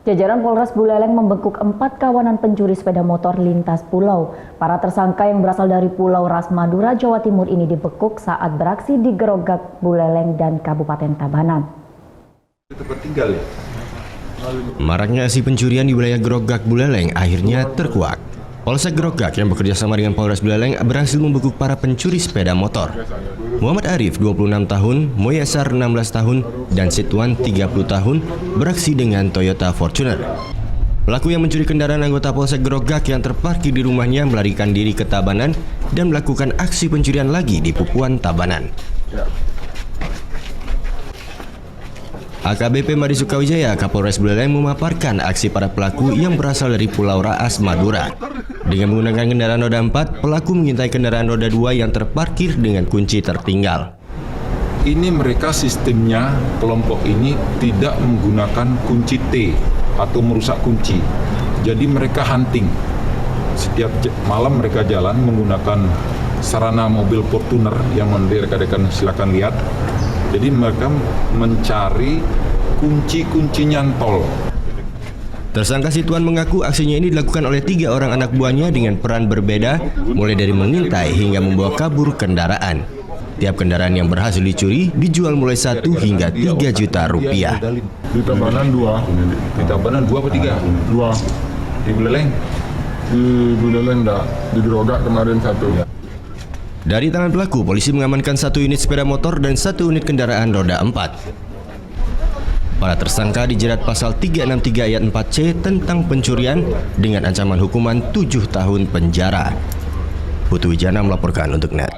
Jajaran Polres Buleleng membekuk 4 kawanan pencuri sepeda motor lintas pulau. Para tersangka yang berasal dari Pulau Ras Madura, Jawa Timur ini dibekuk saat beraksi di Grogak, Buleleng, dan Kabupaten Tabanan. Maraknya aksi pencurian di wilayah Grogak, Buleleng akhirnya terkuak. Polsek Grogak yang bekerja sama dengan Polres Buleleng berhasil membekuk para pencuri sepeda motor. Muhammad Arif, 26 tahun, Moyasar, 16 tahun, dan Situan, 30 tahun, beraksi dengan Toyota Fortuner. Pelaku yang mencuri kendaraan anggota Polsek Grogak yang terparkir di rumahnya melarikan diri ke Tabanan dan melakukan aksi pencurian lagi di Pupuan, Tabanan. AKBP Marisuka Wijaya, Kapolres Buleleng memaparkan aksi para pelaku yang berasal dari Pulau Ras Madura. Dengan menggunakan kendaraan roda 4, pelaku mengintai kendaraan roda 2 yang terparkir dengan kunci tertinggal. Ini mereka sistemnya, kelompok ini tidak menggunakan kunci T atau merusak kunci. Jadi mereka hunting. Setiap malam mereka jalan menggunakan sarana mobil Fortuner yang rekan-rekan silakan lihat. Jadi mereka mencari kunci-kunci nyantol. Tersangka Situan mengaku aksinya ini dilakukan oleh 3 orang anak buahnya dengan peran berbeda, mulai dari mengintai hingga membawa kabur kendaraan. Tiap kendaraan yang berhasil dicuri dijual mulai 1 hingga 3 juta rupiah. Di Tabanan 2. Di Tabanan 2 atau 3? 2. Di Buleleng? Di Buleleng enggak. Di Grogak kemarin 1. Dari tangan pelaku, polisi mengamankan 1 unit sepeda motor dan 1 unit kendaraan roda 4. Para tersangka dijerat pasal 363 ayat 4C tentang pencurian dengan ancaman hukuman 7 tahun penjara. Putu Wijana melaporkan untuk NET.